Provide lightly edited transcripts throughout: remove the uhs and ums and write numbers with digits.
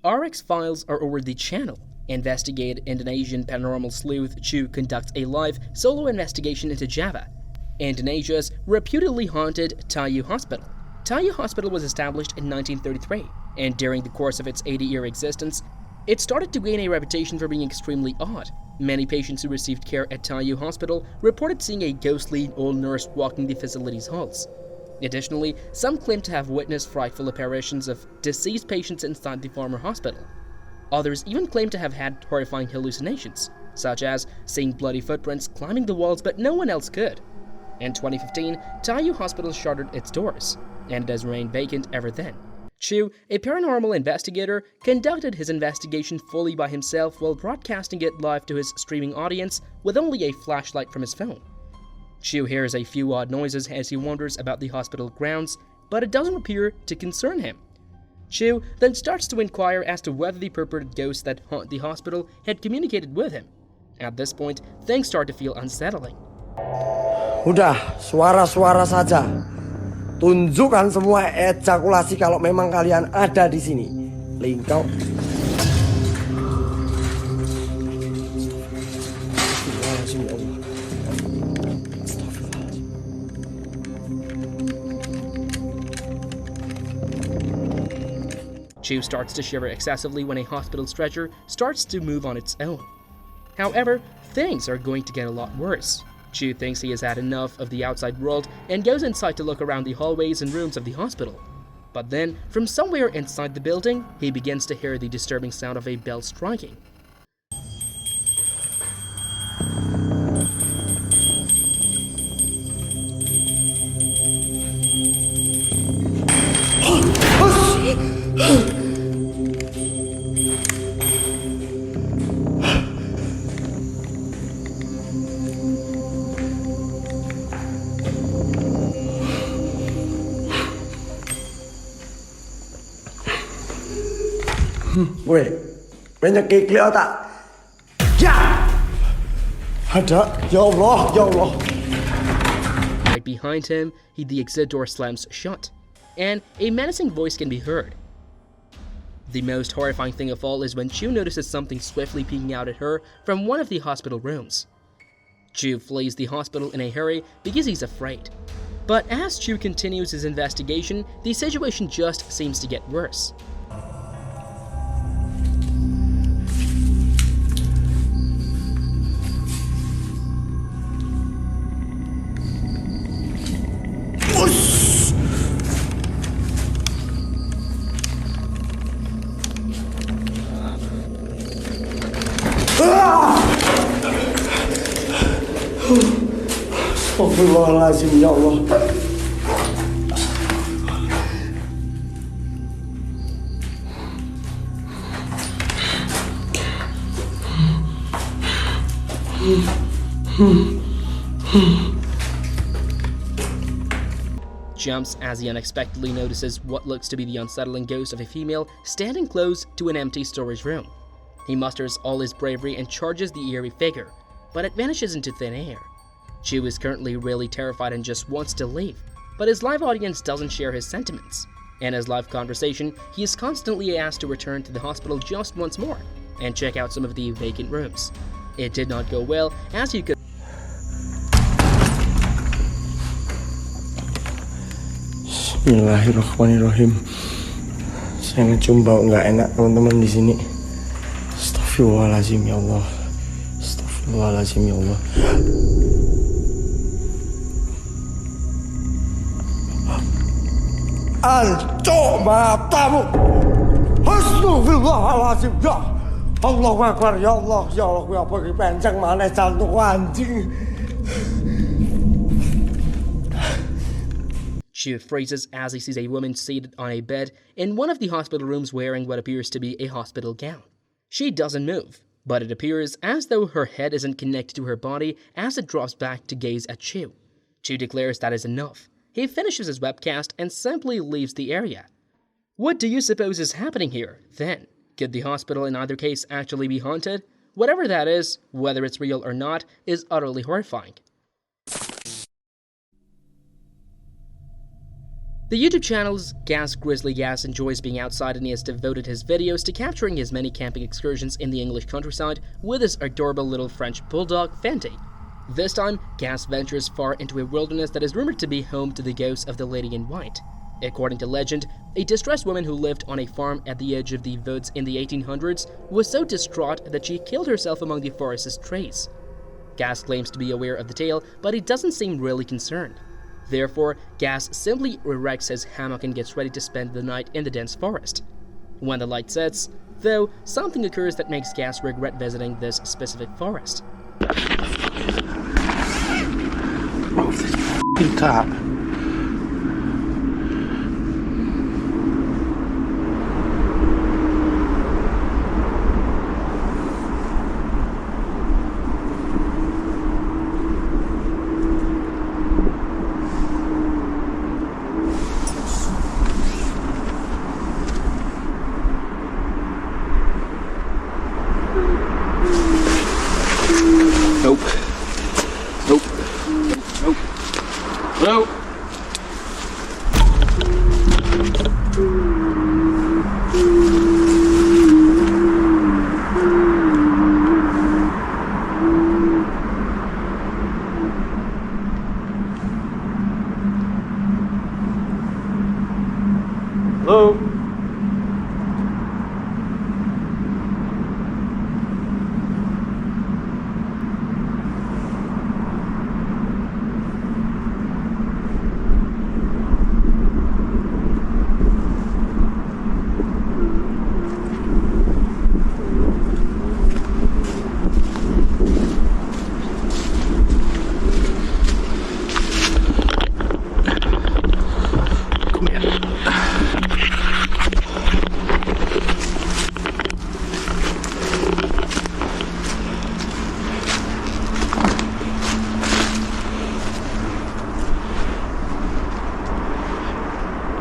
RX files are over the channel. Investigate Indonesian paranormal sleuth Chu conducts a live solo investigation into Java, Indonesia's reputedly haunted Taiyu Hospital. Taiyu Hospital was established in 1933, and during the course of its 80-year existence, it started to gain a reputation for being extremely odd. Many patients who received care at Taiyu Hospital reported seeing a ghostly old nurse walking the facility's halls. Additionally, some claim to have witnessed frightful apparitions of deceased patients inside the former hospital. Others even claim to have had horrifying hallucinations, such as seeing bloody footprints climbing the walls, but no one else could. In 2015, Taiyu Hospital shuttered its doors, and it has remained vacant ever then. Chu, a paranormal investigator, conducted his investigation fully by himself while broadcasting it live to his streaming audience with only a flashlight from his phone. Chu hears a few odd noises as he wanders about the hospital grounds, but it doesn't appear to concern him. Chu then starts to inquire as to whether the purported ghosts that haunt the hospital had communicated with him. At this point, things start to feel unsettling. Udah, suara-suara saja. Tunjukkan semua ejakulasi kalau memang kalian ada di sini. Lingkau. Chu starts to shiver excessively when a hospital stretcher starts to move on its own. However, things are going to get a lot worse. Chu thinks he has had enough of the outside world and goes inside to look around the hallways and rooms of the hospital. But then, from somewhere inside the building, he begins to hear the disturbing sound of a bell striking. Weh, banyak keklik tak? Ya! Ada, ya Allah, ya Allah. Right behind him, the exit door slams shut, and a menacing voice can be heard. The most horrifying thing of all is when Chu notices something swiftly peeking out at her from one of the hospital rooms. Chu flees the hospital in a hurry because he's afraid. But as Chu continues his investigation, the situation just seems to get worse. Astagfirullahaladzim, ya Allah. Jumps as he unexpectedly notices what looks to be the unsettling ghost of a female standing close to an empty storage room. He musters all his bravery and charges the eerie figure, but it vanishes into thin air. Chu is currently really terrified and just wants to leave, but his live audience doesn't share his sentiments. In his live conversation, he is constantly asked to return to the hospital just once more and check out some of the vacant rooms. It did not go well, as you could. Bismillahirrahmanirrahim. Saya ngecium bau nggak enak teman-teman di sini. Astagfirullahaladzim, ya Allah. Astagfirullahaladzim, ya Allah. Ancok matamu. Astagfirullahaladzim, ya Allahu Akbar, ya Allah, ya Allah, ya pergi penceng mana jantung anjing. Chu freezes as he sees a woman seated on a bed in one of the hospital rooms wearing what appears to be a hospital gown. She doesn't move, but it appears as though her head isn't connected to her body as it drops back to gaze at Chu. Chu declares that is enough. He finishes his webcast and simply leaves the area. What do you suppose is happening here, then? Could the hospital in either case actually be haunted? Whatever that is, whether it's real or not, is utterly horrifying. The YouTube channel's Grizzly Gas enjoys being outside, and he has devoted his videos to capturing his many camping excursions in the English countryside with his adorable little French bulldog, Fenty. This time, Gas ventures far into a wilderness that is rumored to be home to the ghost of the Lady in White. According to legend, a distressed woman who lived on a farm at the edge of the woods in the 1800s was so distraught that she killed herself among the forest's trees. Gas claims to be aware of the tale, but he doesn't seem really concerned. Therefore, Gas simply erects his hammock and gets ready to spend the night in the dense forest. When the light sets, though, something occurs that makes Gas regret visiting this specific forest. Move this f***ing top. Nope. Nope. Nope. Nope. Hello?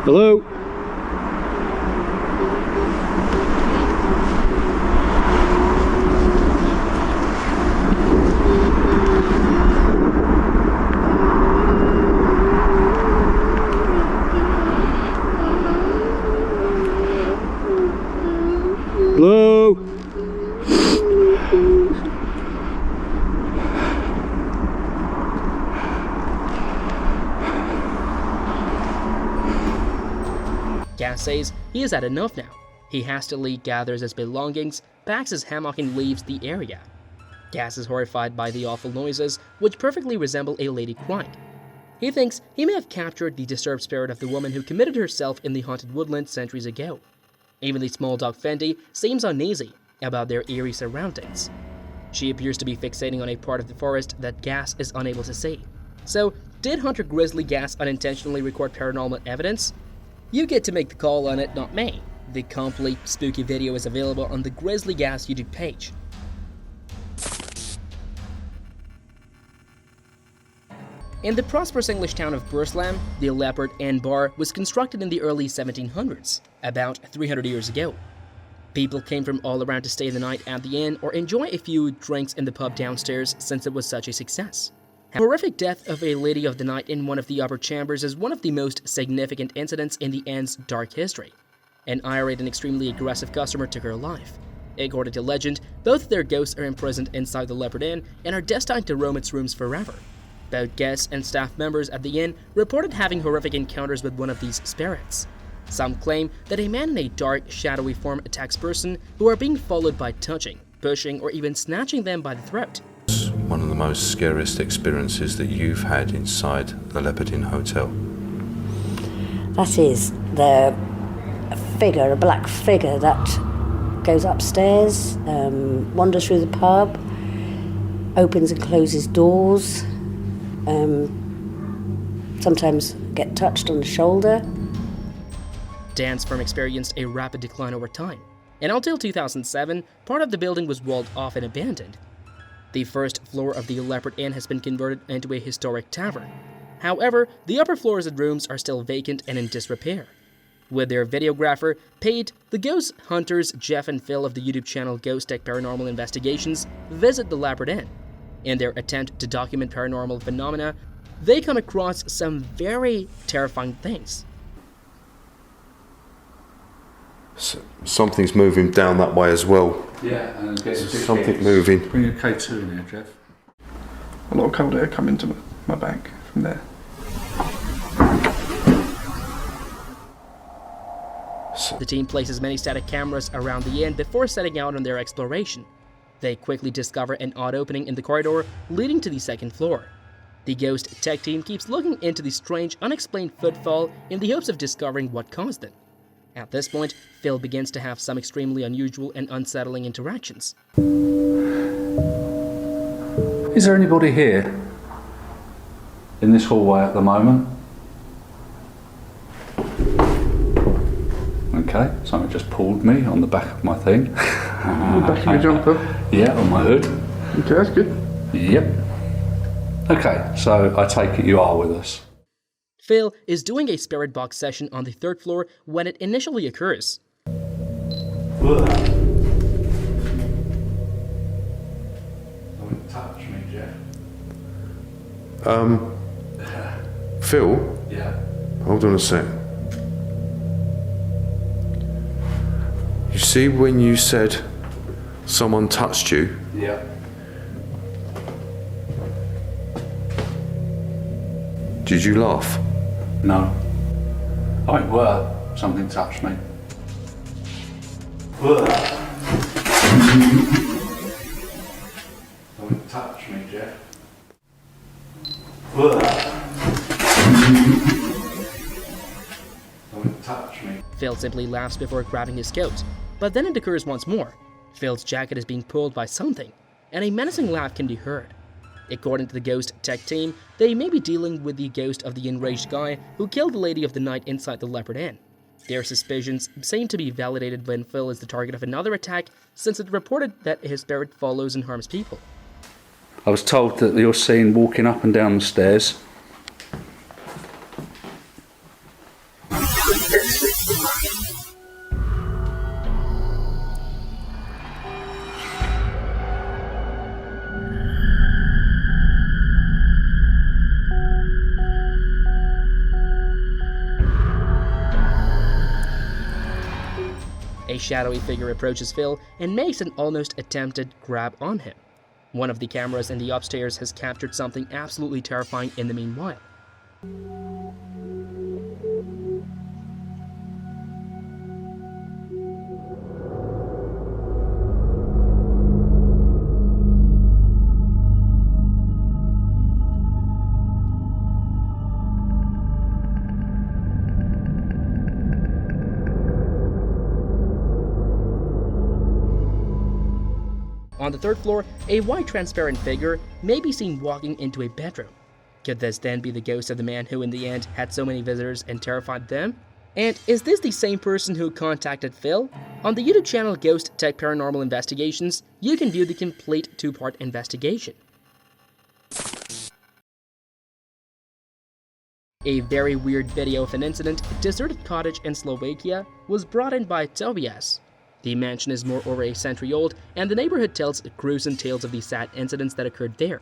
Hello? Hello? Gas says he has had enough now. He hastily gathers his belongings, packs his hammock, and leaves the area. Gas is horrified by the awful noises, which perfectly resemble a lady crying. He thinks he may have captured the disturbed spirit of the woman who committed herself in the haunted woodland centuries ago. Even the small dog Fendi seems uneasy about their eerie surroundings. She appears to be fixating on a part of the forest that Gas is unable to see. So, did Hunter Grizzly Gas unintentionally record paranormal evidence? You get to make the call on it, not me. The complete spooky video is available on the Grizzly Gas YouTube page. In the prosperous English town of Burslem, the Leopard Inn bar was constructed in the early 1700s, about 300 years ago. People came from all around to stay the night at the inn or enjoy a few drinks in the pub downstairs since it was such a success. The horrific death of a lady of the night in one of the upper chambers is one of the most significant incidents in the inn's dark history. An irate and extremely aggressive customer took her life. According to legend, both their ghosts are imprisoned inside the Leopard Inn and are destined to roam its rooms forever. Both guests and staff members at the inn reported having horrific encounters with one of these spirits. Some claim that a man in a dark, shadowy form attacks persons who are being followed by touching, pushing, or even snatching them by the throat. One of the most scariest experiences that you've had inside the Leopard Inn Hotel? That is the figure, a black figure that goes upstairs, wanders through the pub, opens and closes doors, sometimes get touched on the shoulder. Dan's firm experienced a rapid decline over time, and until 2007, part of the building was walled off and abandoned. The first floor of the Leopard Inn has been converted into a historic tavern. However, the upper floors and rooms are still vacant and in disrepair. With their videographer, paid, the ghost hunters Jeff and Phil of the YouTube channel Ghost Tech Paranormal Investigations visit the Leopard Inn. In their attempt to document paranormal phenomena, they come across some very terrifying things. Something's moving down that way as well. Yeah, and There's something moving. Bring a K2 in here, Jeff. A lot of cold air coming to my back from there. The team places many static cameras around the inn before setting out on their exploration. They quickly discover an odd opening in the corridor leading to the second floor. The Ghost Tech team keeps looking into the strange, unexplained footfall in the hopes of discovering what caused it. At this point, Phil begins to have some extremely unusual and unsettling interactions. Is there anybody here in this hallway at the moment? Okay, something just pulled me on the back of my thing. On the back of your jumper. Yeah, on my hood. Okay, that's good. Yep. Okay, so I take it you are with us. Phil is doing a spirit box session on the third floor when it initially occurs. Don't touch me, Jeff. Phil, Yeah. hold on a sec. You see when you said someone touched you? Yeah. Did you laugh? No. I were. Something touched me. Don't touch me, Jeff. Don't touch me. Phil simply laughs before grabbing his coat, but then it occurs once more. Phil's jacket is being pulled by something, and a menacing laugh can be heard. According to the Ghost Tech team, they may be dealing with the ghost of the enraged guy who killed the lady of the night inside the Leopard Inn. Their suspicions seem to be validated when Phil is the target of another attack, since it reported that his spirit follows and harms people. I was told that you're seen walking up and down the stairs. A shadowy figure approaches Phil and makes an almost attempted grab on him. One of the cameras in the upstairs has captured something absolutely terrifying in the meanwhile. On the third floor, a white transparent figure may be seen walking into a bedroom. Could this then be the ghost of the man who in the end had so many visitors and terrified them? And is this the same person who contacted Phil? On the YouTube channel Ghost Tech Paranormal Investigations, you can view the complete two-part investigation. A very weird video of an incident, deserted cottage in Slovakia, was brought in by Tobias. The mansion is more over a century old, and the neighborhood tells gruesome tales of the sad incidents that occurred there.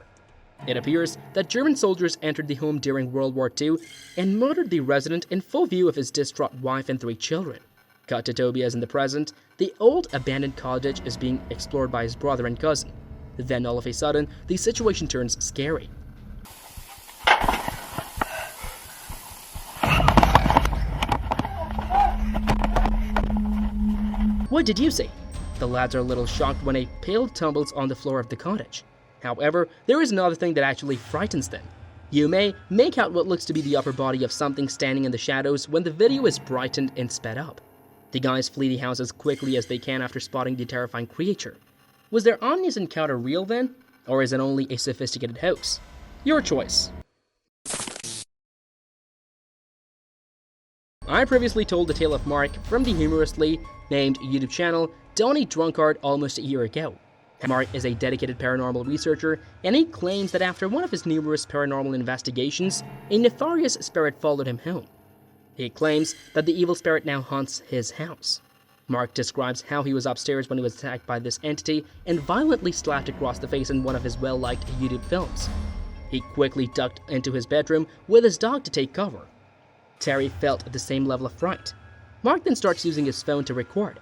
It appears that German soldiers entered the home during World War II and murdered the resident in full view of his distraught wife and 3 children. Cut to Tobias in the present, the old abandoned cottage is being explored by his brother and cousin. Then all of a sudden, the situation turns scary. What did you see? The lads are a little shocked when a pail tumbles on the floor of the cottage. However, there is another thing that actually frightens them. You may make out what looks to be the upper body of something standing in the shadows when the video is brightened and sped up. The guys flee the house as quickly as they can after spotting the terrifying creature. Was their ominous encounter real then? Or is it only a sophisticated hoax? Your choice. I previously told the tale of Mark from the humorously named YouTube channel Donny Drunkard almost a year ago. Mark is a dedicated paranormal researcher, and he claims that after one of his numerous paranormal investigations, a nefarious spirit followed him home. He claims that the evil spirit now haunts his house. Mark describes how he was upstairs when he was attacked by this entity and violently slapped across the face in one of his well-liked YouTube films. He quickly ducked into his bedroom with his dog to take cover. Terry felt the same level of fright. Mark then starts using his phone to record.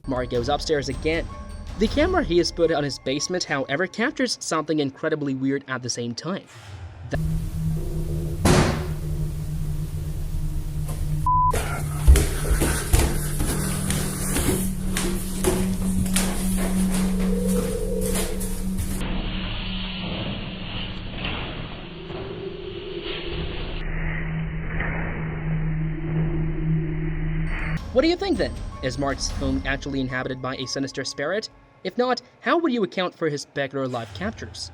Mark goes upstairs again. The camera he has put on his basement, however, captures something incredibly weird at the same time. What do you think then? Is Mark's home actually inhabited by a sinister spirit? If not, how would you account for his spectacular live captures?